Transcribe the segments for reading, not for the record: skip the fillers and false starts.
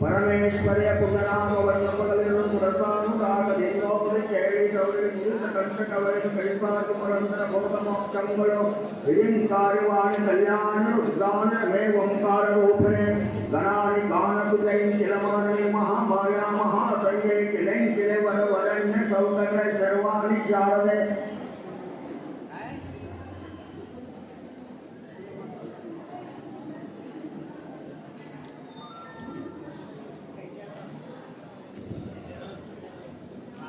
परमेश्वर्य पुण्यनाम वर्णपगलिरु सुरसानुरागधीरोपरि चैली सौरि कंठकवरि कैसाकुमरंतर भोगमोक्षंगलो हिडिंकारवाणि कल्याण रुद्राण मे ओंकार रूपिणे गणानि गानसुतै किलमानि महामाया महासंगे किलैकिले वरवरण्य सौंदर्य सर्वाणि शारदे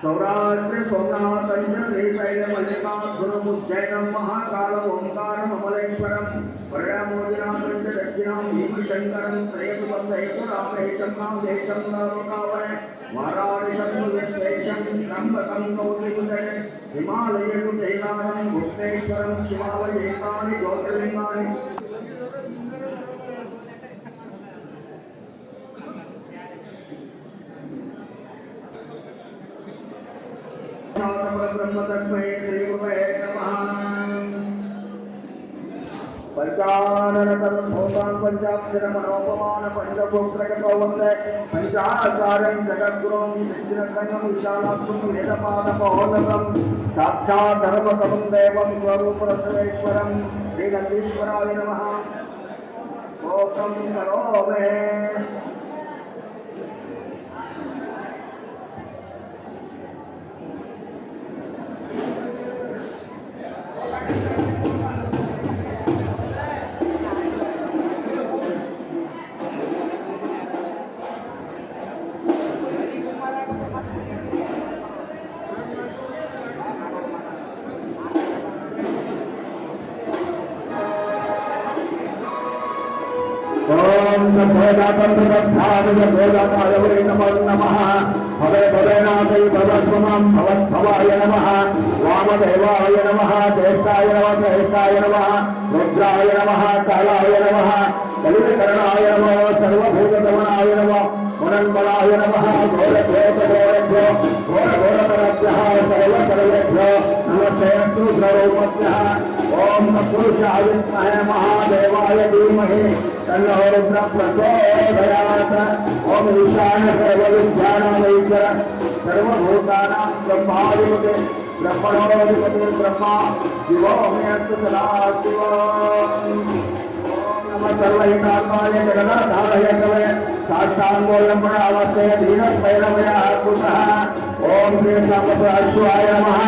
सौराष्ट्र सोमनाथ श्रीशैल मल्लिकार्जुन उज्जैन महाकाल ओंकार अमलेश्वरम परमोदिनाथ दक्षिणां भीमशंकरं श्रेयसुबंधेतुरामेशं देशं नवकावने वाराणसीं त्र्यंबकं गौरीमुदने हिमालयं शैलारं गुप्तेश्वरं शिवालयेकानि ज्योतिर्लिंगानि ब्रह्मतस्मै श्रीगुरवे नमः। पंचाननतमोपान पंचाक्षरमनोपमान पंचगोत्रकतो वन्दे पंचाचार्यं जगद्गुरुं दक्षिणकन्नं विशालात्मं वेदपादमहोदकं साक्षात् धर्मतमं देवं स्वरूपरसवेश्वरं श्रीनन्दीश्वराय नमः। ओकं करोमि ओम नमोदाताय वै नमो नमः। भवे भवेनाथै भवत्वमं भवद्भवाय नमः। वामदेवाय नमः। ज्येष्ठाय नमः। श्रेष्ठाय नमः। रुद्राय नमः। कालाय नमः। कलिकरणाय नमः। सर्वभूतगमनाय नमः। मुनन्मलाय नमः। घोरघोरघोरेभ्यो घोरघोरतरेभ्यः सर्वसर्वेभ्यो नमस्ते रुद्ररूपभ्यः। ओम पुरुषाय विद्महे महादेवाय धीमहि तन्नो रुद्रः प्रचोदयात्। ओम ईशान सर्वविद्यानामईश्वर सर्वभूतानां ब्रह्माधिपते ब्रह्मणोऽधिपते ब्रह्मा शिवो मे अस्तु सदाशिवम्। ओम नमः सर्वहितात्माय जगदाधारय कवे साष्टाङ्गोल्लम्बनावस्थे दीनस्वैरमय कुतः। ओम श्री सामर्थ्याय नमः।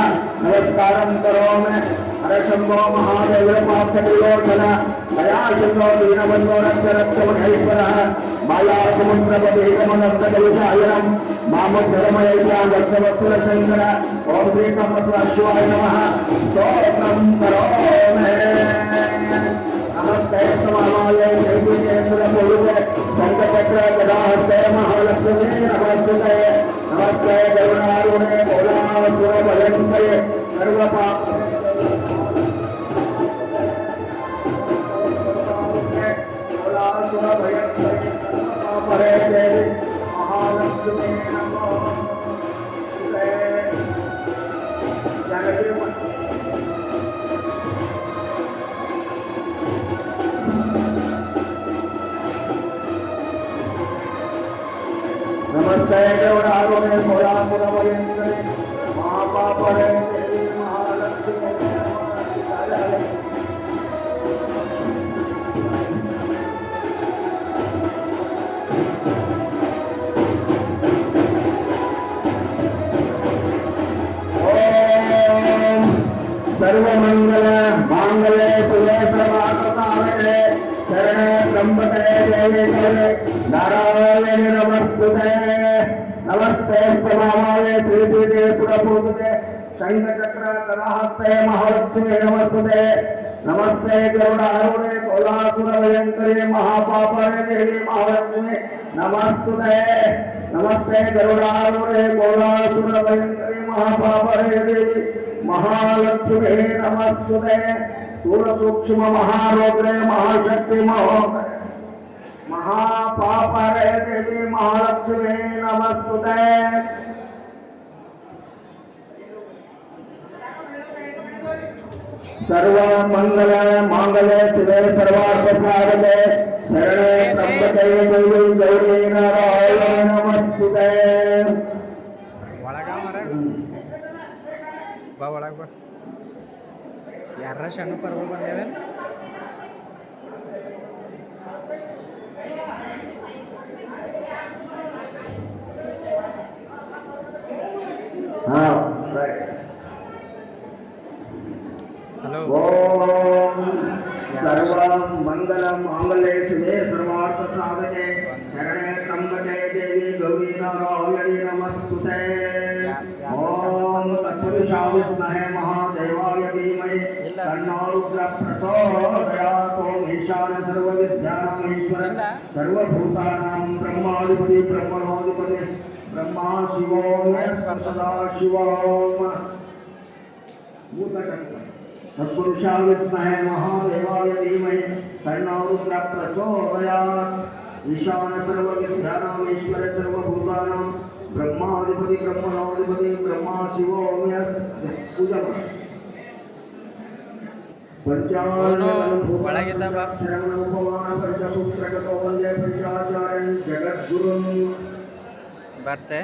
नमस्कारं करोमि हरशंभो महादेव पार्थविलोचन दयाशंभो दीनबंधो रक्षरक्षमहेश्वरः माया समुद्रपदेकमनस्तकविशायनं मामुद्धरमयैषा भक्तवत्सलशङ्कर। ओम श्री सामर्थ्याय नमः। स्तोत्रं करोमि नमस्ते समाय जयपुरे शंखचक्र गदाहस्ते महालक्ष्मी नमस्ते। नमस्ते करुणारुणे कोलासुरभयङ्करे सर्वपाप परे देवी महालक्ष्मी नमस्ते गौरारुणे कोलापुरभयङ्करे महापापरे देवी महालक्ष्मी सर्वमंगल मांगल्ये शिवे सर्वार्थसाधके शरणे त्र्यंबके देवी नारायणे नमस्तुते। नमस्ते प्रभावाय श्रीपीठे पुरपूजिते शंखचक्र गदाहस्ते महालक्ष्मी नमस्तुते। नमस्ते गरुडारूढे कोलासुरभयङ्करे महापापरे देवी महालक्ष्मी नमस्तुते। नमस्ते गरुडारूढे कोलासुरभयङ्करे महापापरे देवी महालक्ष्मी नमस्तुते। सूरसूक्ष्म महारौद्रे महाशक्ति महोदय महापापरे देवी महालक्ष्मी नमस्तुते। सर्वमंगल मांगल्ये शिवे सर्वार्थसाधके शरणे त्र्यंबके देवी गौरी नारायणी नमस्तुते ಬಾ ಒಳಗೆ ಬಾ ಯಾರ ಸಣ್ಣ ಪರ್ವ ಬಂದೇವೆ हाँ राइट हेलो ओम सर्वं मंगलम मांगल्ये शिवे सर्वार्थ साधके शरणे त्र्यंबके देवी गौरी नारायणी नमस्तुते ओम तत्पुरुषा विद्महे महादेवाय धीमहि तन्नो रुद्रः प्रचोदयात् ओम ईशान सर्वविद्यानां ईश्वर सर्वभूतानां ब्रह्माधिपति ब्रह्मणोऽधिपति ब्रह्मा शिवो सदा शिवोम तत्पुरुषा विद्महे महादेवाय धीमहि तन्नो रुद्रः प्रचोदयात् ईशान सर्वविद्यानां ईश्वर सर्वभूतानां ब्रह्माधिपति ब्रह्मणोऽधिपति ब्रह्मा शिवो पूजा ಬರ್ತೆ